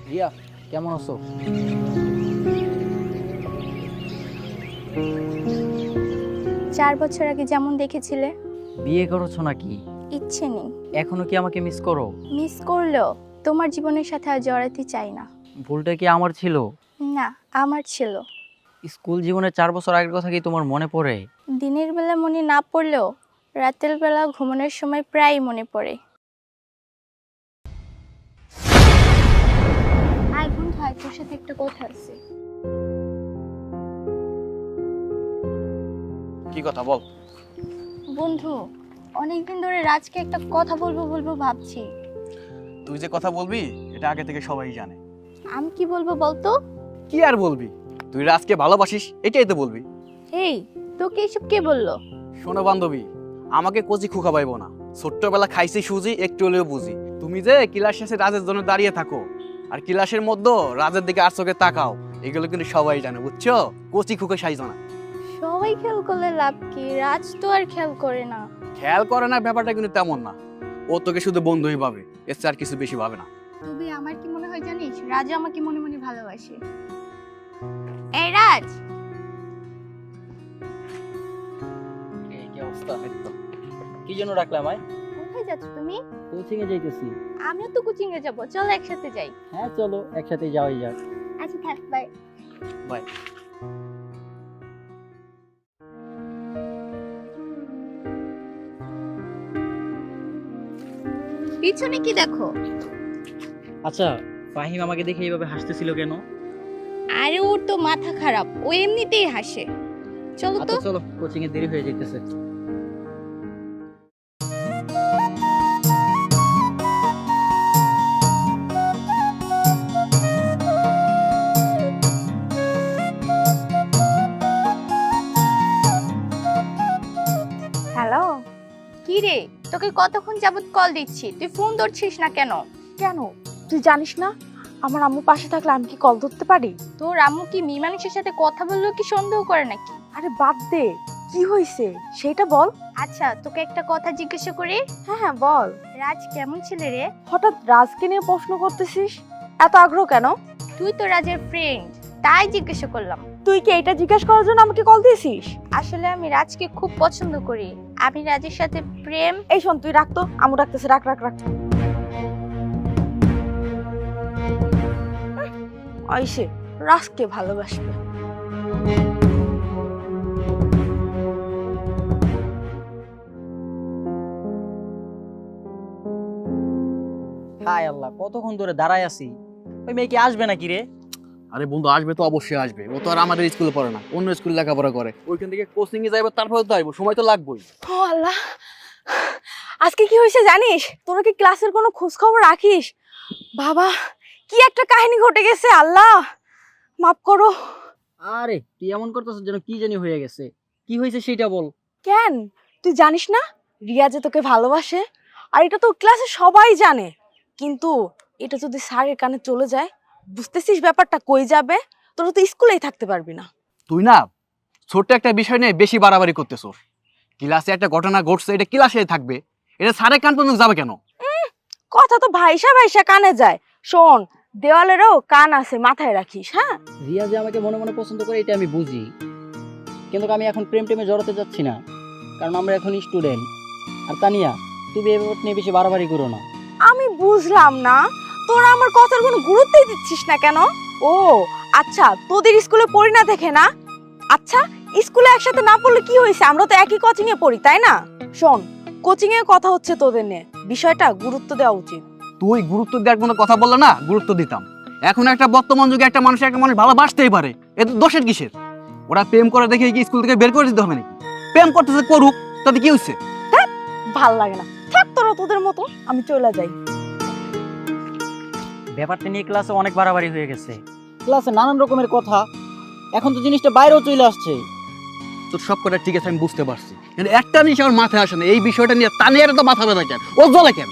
রিয়া, কেমন আছো? 4 বছর আগে যেমন দেখেছিলে। বিয়ে করেছো নাকি? ইচ্ছে নেই। এখনো কি আমাকে মিস করো? মিস করলেও তোমার জীবনের সাথে আর জড়াতে চাই না। ভুলটা কি আমার ছিল? না, আমার ছিল। স্কুল জীবনের 4 বছর আগের কথা কি তোমার মনে পড়ে? দিনের বেলা মনে না পড়লেও রাতের বেলা ঘুমানোর সময় প্রায় মনে পড়ে। আয় বন্ধু, আয়, তোর সাথে একটা কথা আছে। কি কথা বল? বন্ধু, অনেকদিন ধরে রাজকে একটা কথা বলবো ভাবছি। তুই যে কথা বলবি এটা আগে থেকে সবাই জানে। আমি কি বলবো বলতো? কি আর বলবি, তুই রাজকে ভালোবাসিস এটাই তো বলবি। এই, তোকে এসব কে বললো? শোনো বান্ধবী, আমাকে কচি খোকা পাইবো না। ছোট্টবেলা খাইছি সুজি, একটু হলেও বুঝি। তুমি যে ক্লাস শেষে রাজের জন্য দাঁড়িয়ে থাকো আর ক্লাসের মধ্যে রাজের দিকে আর চোখে তাকাও, এগুলো কিন্তু সবাই জানে, বুঝছো? কচি খোকা সাইজ না। সবাই খেয়াল করলে লাভ কি? রাজ তো আর খেয়াল করে না। খেয়াল করে না ব্যাপারটা কিন্তু তেমন না। ও তোকে শুধু বন্ধুই ভাবে, এর চেয়ে আর কিছু বেশি ভাবে না। তবে আমার কি মনে হয় জানিস, রাজ আমাকে মনে মনে ভালোবাসে। এই রাজ, কি অবস্থা? কি জন্য ডাকলাম? কোথায় যাচ্ছ তুমি? কোচিং এ যাইতেছি। আমিও তো কোচিং এ যাব, চলো একসাথে যাই। হ্যাঁ চলো, একসাথে যাওয়াই যাক। আচ্ছা থাক, বাই বাই। পিছনে কি দেখো? আচ্ছা, ফাহিম আমাকে দেখে এইভাবে হাসতেছিল কেন? আরে ওর তো মাথা খারাপ, ও এমনিতেই হাসে। চলো তো। আচ্ছা চলো, কোচিং এ দেরি হয়ে যাইতেছে। হ্যালো, কি রে, তোকে কতক্ষণ যাবত কল দিচ্ছি, তুই ফোন ধরছিস না কেন? কেন, তুই জানিস না আমার আম্মু পাশে থাকলে আমি কি কল ধরতে পারি? তোর আম্মু কি মেয়ে মানুষের সাথে কথা বললেও কি সন্দেহ করে নাকি? আরে বাদ দে, কি হয়েছে সেটা বল। আচ্ছা, তোকে একটা কথা জিজ্ঞাসা করি। হ্যাঁ হ্যাঁ বল। রাজ কেমন ছেলে রে? হঠাৎ রাজকে নিয়ে প্রশ্ন করতেছিস, এত আগ্রহ কেন? তুই তো রাজের ফ্রেন্ড, তাই জিজ্ঞাসা করলাম। তুই কি এটা জিজ্ঞাসা করার জন্য আমাকে কল দিয়েছিস? আসলে আমি রাজকে খুব পছন্দ করি, আমি রাজের সাথে প্রেম। এই শোন, তুই রাখ তো, আম্মু ডাকতেছে, রাখ রাখ রাখ। আইসে রাজকে ভালোবাসবে। হায় আল্লাহ, কতক্ষণ ধরে দাঁড়ায় আছি, ওই মেয়ে কি আসবে নাকি রে? আরে বন্ধু, আসবে তো অবশ্যই আসবে। ও তো আর আমাদের স্কুলে পড়ে না, অন্য স্কুলে লেখাপড়া করে। ওইখান থেকে কোচিং এ যাইবো, তারপরে তো আইবো, সময় তো লাগবেই। ও আল্লাহ, আজকে কি হয়েছে জানিস? তোরা কি ক্লাসের কোনো খোঁজ খবর রাখিস? বাবা, কি একটা কাহিনী ঘটে গেছে, আল্লাহ মাফ করো। আরে তুই এমন করতেছিস যেন কি জানি হয়ে গেছে। কি হয়েছে সেটা বল। কেন, তুই জানিস না রিয়া যে তোকে ভালোবাসে? আর এটা তো ক্লাসে সবাই জানে, কিন্তু এটা যদি স্যারের কানে চলে যায়, বুঝতেছিস ব্যাপারটা কই যাবে? তোরা তো স্কুলেই থাকতে পারবি না। তুই না ছোট্ট একটা বিষয় নিয়ে বেশি বাড়াবাড়ি করতেছ। ক্লাসে একটা ঘটনা ঘটছে, এটা ক্লাসে থাকবে, এটা স্যারের কান পর্যন্ত যাবে কেন? কথা তো ভাইসা ভাইসা কানে যায়। শোন, দেওয়ালেরও কান আছে, মাথায় রাখিস। হ্যাঁ, রিয়া যে আমাকে মনে মনে পছন্দ করে এটা আমি বুঝি, কিন্তু আমি এখন প্রেম টেমে জড়াতে যাচ্ছি না, কারণ আমরা এখন স্টুডেন্ট। আর তানিয়া, তুমি এই ব্যাপার নিয়ে বেশি বাড়াবাড়ি করো না। আমি বুঝলাম না, তোরা আমার কথার কোনো গুরুত্বই দিচ্ছিস না কেন? ও আচ্ছা, তোদের স্কুলে পড়ি না দেখে না? আচ্ছা, স্কুলে একসাথে না পড়লে কি হয়েছে, আমরা তো একই কোচিং এ পড়ি, তাই না? শোন, কোচিং এ কথা হচ্ছে তোদের নিয়ে, বিষয়টা গুরুত্ব দেওয়া উচিত। তুই গুরুত্ব দেওয়ার কোনো কথা বললে না, গুরুত্ব দিতাম। এখন একটা বর্তমান যুগে একটা মানুষ ভালোবাসতেই পারে, এত দোষের কিসের? ওরা প্রেম করে দেখে কি স্কুল থেকে বের করে দিতে হবে নাকি? প্রেম করতেছে করুক, তাতে কি হচ্ছে? ভাল লাগে না, থাক তোরা তোদের মতো, আমি চলে যাই। ব্যাপারটা নিয়ে ক্লাসে অনেক বাড়াবাড়ি হয়ে গেছে, ক্লাসে নানান রকমের কথা, এখন তো জিনিসটা বাইরেও চলে আসছে। তোর সব কথা ঠিক আছে, আমি বুঝতে পারছি, কিন্তু একটা জিনিস আমার মাথায় আসে না, এই বিষয়টা নিয়ে তানিয়ার তো মাথা ব্যথা কেন, ও জ্বলে কেন?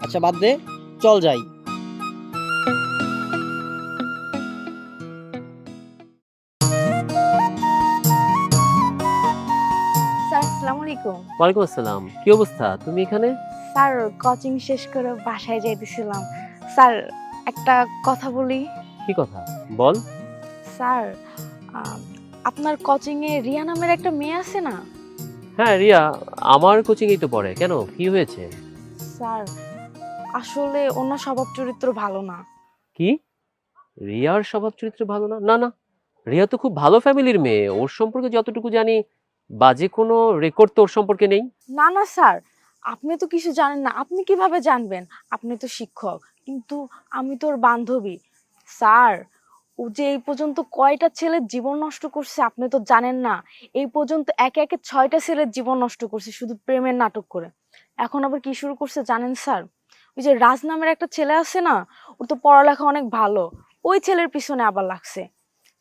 আচ্ছা বাদ দে, চল যাই। আলাইকুম। ওয়ালাইকুম আসসালাম। কি অবস্থা, তুমি এখানে? স্যার কোচিং শেষ করে বাসায় যাইতেছিলাম। স্যার একটা কথা বলি। কি কথা বল। স্যার আপনার কোচিং এ রিয়া নামের একটা মেয়ে আছে না? হ্যাঁ, রিয়া আমার কোচিংয়েই তো পড়ে। কেন, কি হয়েছে? স্যার আসলে ওনার স্বভাব চরিত্র ভালো না। কি, রিয়ার স্বভাব চরিত্র ভালো না? না না, রিয়া তো খুব ভালো ফ্যামিলির মেয়ে। ওর সম্পর্কে যতটুকু জানি বাজে কোনো রেকর্ড তো ওর সম্পর্কে নেই। না না স্যার, আপনি তো কিছু জানেন না। আপনি কিভাবে জানবেন? আপনি তো শিক্ষক, কিন্তু আমি তো ওর বান্ধবী। স্যার ও যে এই পর্যন্ত কয়টা ছেলের জীবন নষ্ট করছে আপনি তো জানেন না। এই পর্যন্ত একে একে 6টা ছেলের জীবন নষ্ট করছে শুধু প্রেমের নাটক করে। এখন আবার কি শুরু করছে জানেন স্যার? ওই যে রাজ নামের একটা ছেলে আছে না, ওর তো পড়ালেখা অনেক ভালো, ওই ছেলের পিছনে আবার লাগছে।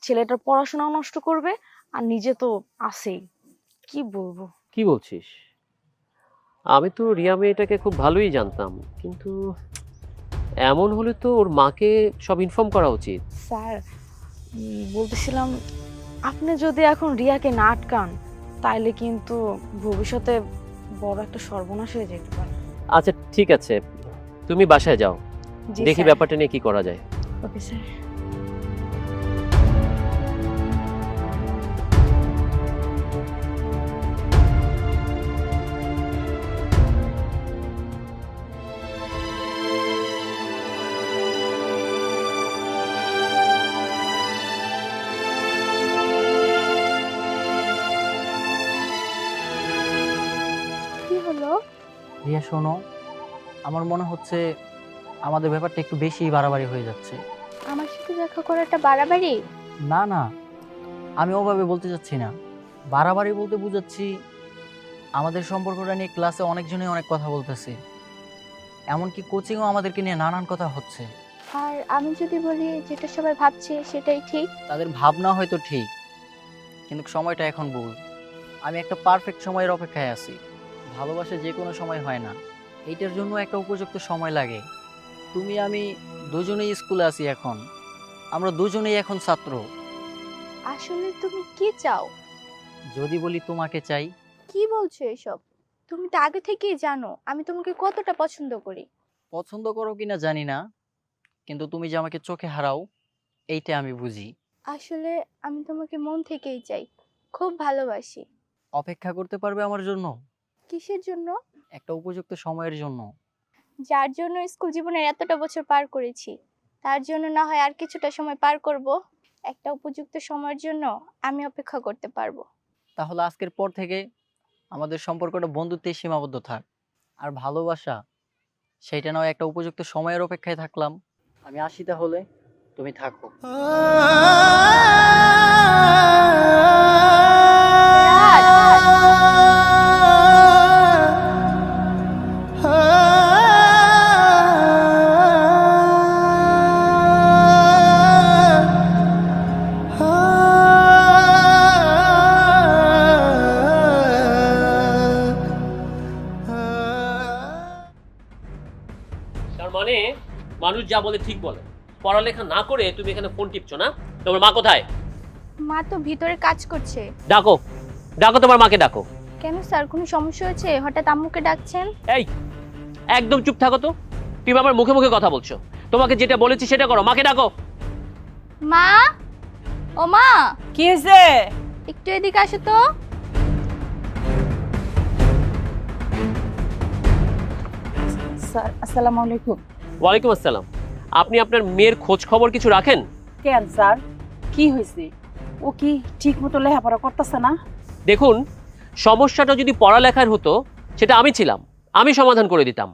ছেলেটার পড়াশোনাও নষ্ট করবে আর নিজে তো আছেই। কি বলবো। কি বলছিস? আমি তো রিয়া মেয়েটাকে খুব ভালোই জানতাম, কিন্তু এমন হলে তো ওর মাকে সব ইনফর্ম করা উচিত। স্যার বলতেছিলাম, আপনি যদি এখন রিয়াকে না আটকান তাহলে কিন্তু ভবিষ্যতে বড় একটা সর্বনাশ হয়ে যেতে পারে। আচ্ছা ঠিক আছে, তুমি বাসায় যাও, জি দেখি স্যার। ব্যাপারটা নিয়ে কি করা যায়। Okay sir. কি হলো? রিয়া শোনো, আমার মনে হচ্ছে আমাদের ব্যাপারটা একটু বেশি বাড়াবাড়ি হয়ে যাচ্ছে। আমার সাথে দেখা করাটা বাড়াবাড়ি? না না, আমি ওভাবে বলতে চাচ্ছি না। বাড়াবাড়ি বলতে বুঝাচ্ছি আমাদের সম্পর্কটা নিয়ে ক্লাসে অনেকজনই অনেক কথা বলতেছে, এমনকি কোচিংও আমাদেরকে নিয়ে নানান কথা হচ্ছে। আর আমি যদি বলি যেটা সবাই ভাবছে সেটাই ঠিক? তাদের ভাবনা হয়তো ঠিক, কিন্তু সময়টা এখন ভুল। আমি একটা পারফেক্ট সময়ের অপেক্ষায় আছি। ভালোবাসা যে কোনো সময় হয় না, এইটার জন্য একটা উপযুক্ত সময় লাগে। তুমি আমি দুজনেই স্কুলে আছি এখন, আমরা দুজনেই এখন ছাত্র। আসলে তুমি কি চাও? যদি বলি তোমাকে চাই। কি বলছো এসব? তুমি তো আগে থেকেই জানো আমি তোমাকে কতটা পছন্দ করি। পছন্দ করো কিনা জানি না, কিন্তু তুমি যে আমাকে চোখে হারাও এইটা আমি বুঝি। আসলে আমি তোমাকে মন থেকেই চাই, খুব ভালোবাসি। অপেক্ষা করতে পারবে আমার জন্য? কিসের জন্য? একটা উপযুক্ত সময়ের জন্য। যার জন্য স্কুল জীবনের এতটা বছর পার করেছি তার জন্য না হয় আর কিছুটা সময় পার করব। একটা উপযুক্ত সময়ের জন্য আমি অপেক্ষা করতে পারবো। তাহলে আজকের পর থেকে আমাদের সম্পর্কটা বন্ধুত্বেই সীমাবদ্ধ থাক। আর ভালোবাসা সেইটা নয় একটা উপযুক্ত সময়ের অপেক্ষায় থাকলাম। আমি আসি তাহলে, তুমি থাকো। তার মানে মানুষ যা বলে ঠিক বলে। পড়ালেখা না করে তুমি এখানে ফোন টিপছো না? তোমার মা কোথায়? মা তো ভিতরে কাজ করছে। ডাকো, ডাকো তোমার মাকে ডাকো। কেন স্যার, কোনো সমস্যা হয়েছে? হঠাৎ আম্মুকে ডাকছেন? এই একদম চুপ থাকো তো, তুমি আমার মুখে মুখে কথা বলছো। তোমাকে যেটা বলেছি সেটা করো, মাকে ডাকো। মা, ও মা, কি হয়েছে? একটু এদিকে আসো তো। স্যার আসসালামু আলাইকুম। ওয়ালাইকুম আসসালাম। আপনি আপনার মেয়ের খোঁজ খবর কিছু রাখেন? কেন স্যার, কি হয়েছে? ও কি ঠিক মতো লেখাপড়া করতেছে না? দেখুন, সমস্যাটা যদি পড়ালেখার হতো সেটা আমি ছিলাম, আমি সমাধান করে দিতাম।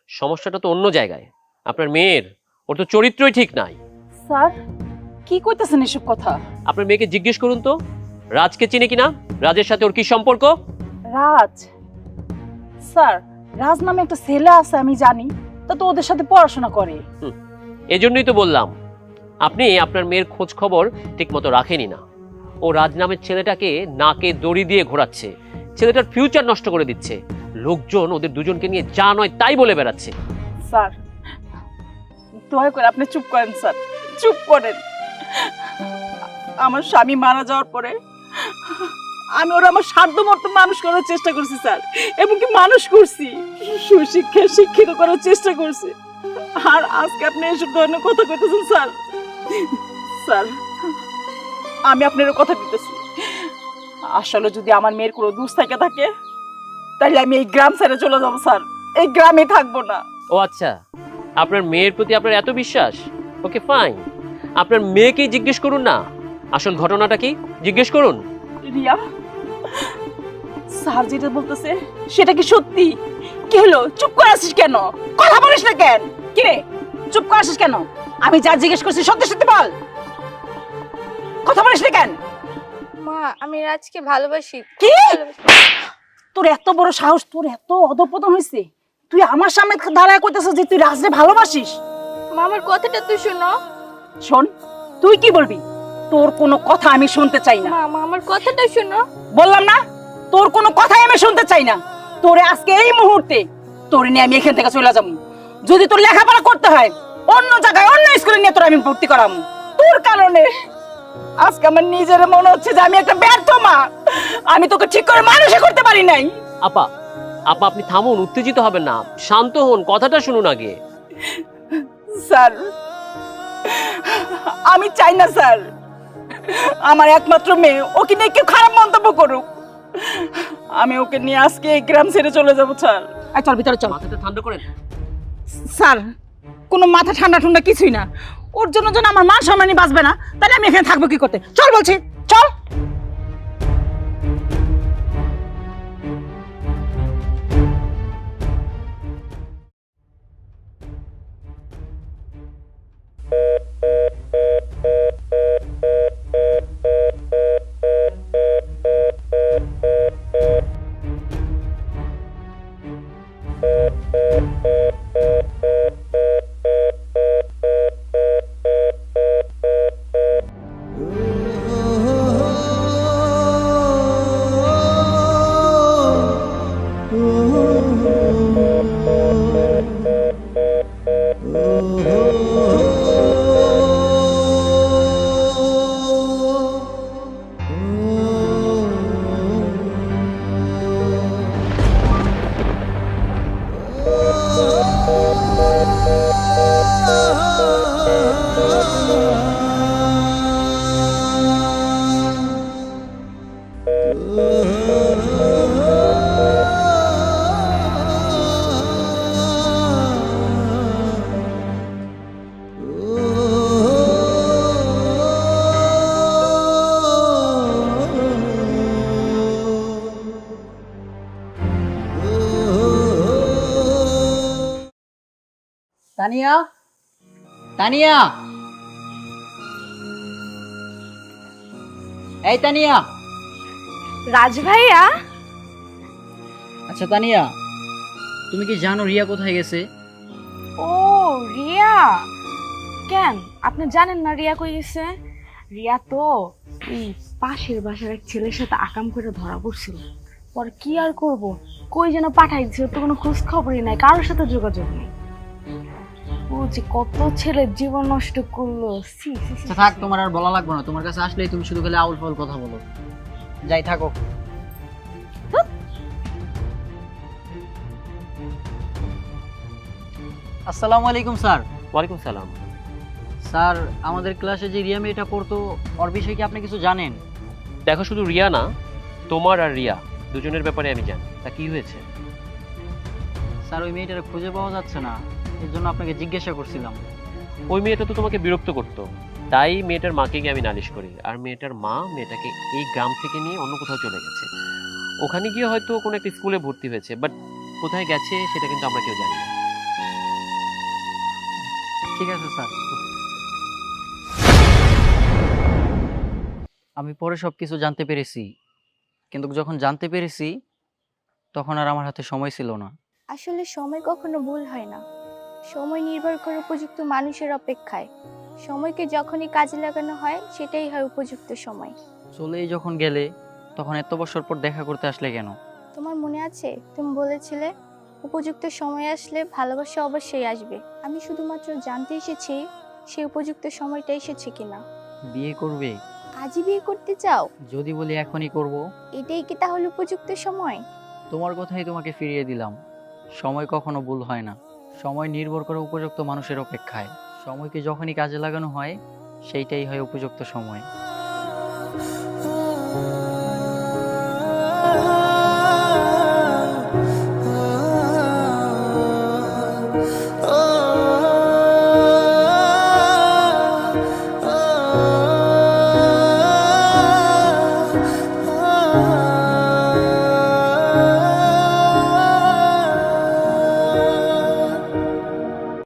সমস্যাটা তো অন্য জায়গায়। আপনার মেয়ের, ওর তো চরিত্রই ঠিক নাই। স্যার কি কইতাছেন এসব কথা? আপনার মেয়েকে জিজ্ঞেস করুন তো রাজকে চিনে কিনা, রাজের সাথে ওর কি সম্পর্ক। রাজ? স্যার রাজ নামে একটা ছেলে আছে আমি জানি, তা তো ওদের সাথে পড়াশোনা করে। এজন্যই তো বললাম আপনি আপনার মেয়ের খোঁজ খবর ঠিক মতো রাখেনি না। ও রাজ নামের ছেলেটাকে নাকে দড়ি দিয়ে ঘোরাচ্ছে, ছেলেটার ফিউচার নষ্ট করে দিচ্ছে। লোকজন ওদের দুজনকে নিয়ে যা নয় তাই বলে বেড়াচ্ছে। স্যার দয়া করে আপনি চুপ করেন স্যার, চুপ করেন। আমার স্বামী মারা যাওয়ার পরে আমি ওরা আমার সাধ্য মতো মানুষ করার চেষ্টা করছি স্যার, এমনকি মানুষ করছি, সুশিক্ষায় শিক্ষিত করার চেষ্টা করছি। আর আজকে আপনি এসব ধরনের কথা কইতেছেন স্যার। স্যার, আমি আপনার কথা দিতেছি, আসলে যদি আমার মেয়ের কোনো দোষ থেকে থাকে তাহলে আমি এই গ্রাম ছেড়ে চলে যাবো স্যার, এই গ্রামে থাকবো না। ও আচ্ছা, আপনার মেয়ের প্রতি আপনার এত বিশ্বাস? ওকে ফাইন, আপনার মেয়েকেই জিজ্ঞেস করুন না আসল ঘটনাটা কি, জিজ্ঞেস করুন। রিয়া, স্যার যেটা বলতেছে সেটা কি সত্যি? কি হলো, চুপ করে আছিস কেন? কথা বলিস না কেন? কি রে, চুপ করে আছিস কেন? আমি যা জিজ্ঞেস করছি সত্যি সত্যি বল, কথা বলিস না কেন? মা, আমি রাজকে ভালোবাসি। কি? তোর এত বড় সাহস, তোর এত অধঃপতন হয়েছে, তুই আমার সামনে দাঁড়ায় কইতেছিস যে তুই রাজরে ভালোবাসিস? মা, আমার কথাটা তো শোনো। শোন, তুই কি বলবি? তোর কোনো কথা আমি শুনতে চাই না। মা, আমার কথাটা শোনো। বললাম না, তোর কোনো কথাই আমি শুনতে চাই না। তোরে আজকে এই মুহূর্তে তোরে নিয়ে আমি এখান থেকে চলে যাবো। যদি তোর লেখাপড়া করতে হয় অন্য জায়গায়, অন্য স্কুলে নিয়ে তোর আমি ভর্তি করাবো। তোর কারণে আজকে আমার নিজের মনে হচ্ছে যে আমি একটা ব্যর্থ মা, আমি তোকে ঠিক করে মানুষই করতে পারি নাই। আপা, আপা আপনি থামুন, উত্তেজিত হবেন না, শান্ত হন, কথাটা শুনুন আগে। স্যার, আমি চাই না স্যার আমার একমাত্র মেয়ে ওকে নিয়ে কেউ খারাপ মন্তব্য করুক। আমি ওকে নিয়ে আজকে এই গ্রাম ছেড়ে চলে যাবো স্যার। চল ভিতরে চল। মাথাটা ঠান্ডা করেন। স্যার, কোনো মাথা ঠান্ডা ঠান্ডা কিছুই না, ওর জন্য যেন আমার মান সম্মানই বাঁচবে না, তাহলে আমি এখানে থাকবো কি করতে? চল বলছি, চল। তানিয়া, তানিয়া, এই তানিয়া। রাজ ভাইয়া, আচ্ছা তানিয়া, তুমি কি জানো রিয়া কোথায় গেছে? ও রিয়া, কেন আপনি জানেন না রিয়া কই গেছে? রিয়া তো এই পাশের বাসার এক ছেলের সাথে আকাম করে ধরা পড়ছিল, পরে কি আর করব, কই যেন পাঠাই দিছিল, তো কোনো খোঁজ খবরই নাই, কারোর সাথে যোগাযোগ নেই। ও যে কত ছেলের জীবন নষ্ট করলো। সি সি সি। আচ্ছা থাক, তোমার আর বলা লাগবে না, তোমার কাছে আসলেই তুমি শুধু খালি আউল ফাউল কথা বলো। যাই থাকো। আসসালামু আলাইকুম স্যার। ওয়ালাইকুম সালাম। স্যার, আমাদের ক্লাসে যে রিয়া মেয়েটা পড়তো, ওর বিষয়ে কি আপনি কিছু জানেন? দেখো, শুধু রিয়া না, তোমার আর রিয়া দুজনের ব্যাপারে আমি জানি। তা কি হয়েছে? স্যার, ওই মেয়েটার খুঁজে পাওয়া যাচ্ছে না, এর জন্য আপনাকে জিজ্ঞাসা করছিলাম। ওই মেয়েটা তো তোমাকে বিরক্ত করতো, তাই মেয়েটার মাকে গিয়ে আমি নালিশ করি, আর মেয়েটার মা মেয়েটাকে এই গ্রাম থেকে নিয়ে অন্য কোথাও চলে গেছে। ওখানে গিয়ে হয়তো কোনো একটা স্কুলে ভর্তি হয়েছে, বাট কোথায় গেছে সেটা কিন্তু আমরা কেউ জানি না। ঠিক আছে স্যার, আমি পরে সব কিছু জানতে পেরেছি, কিন্তু যখন জানতে পেরেছি তখন আর আমার হাতে সময় ছিল না। আসলে সময় কখনো ভুল হয় না, সময় নির্ভর করে উপযুক্ত মানুষের অপেক্ষায়। সময়কে যখনই কাজে লাগানো হয় সেটাই হয় উপযুক্ত সময়। চলেই যখন গেলে তখন এত বছর পর দেখা করতে আসলে কেন? তোমার মনে আছে তুমি বলেছিলে উপযুক্ত সময় আসলে ভালোবাসা অবশ্যই আসবে। আমি শুধুমাত্র জানতে এসেছি সেই উপযুক্ত সময়টা এসেছে কিনা। বিয়ে করবে? আজই বিয়ে করতে চাও? যদি বলি এখনই করব, এটাই কি তাহলে উপযুক্ত সময়? তোমার কথাই তোমাকে ফিরিয়ে দিলাম। সময় কখনো ভুল হয় না, সময় নির্ভর করে উপযুক্ত মানুষের অপেক্ষায়। সময়কে যখনই কাজে লাগানো হয়, সেইটাই হয় উপযুক্ত সময়।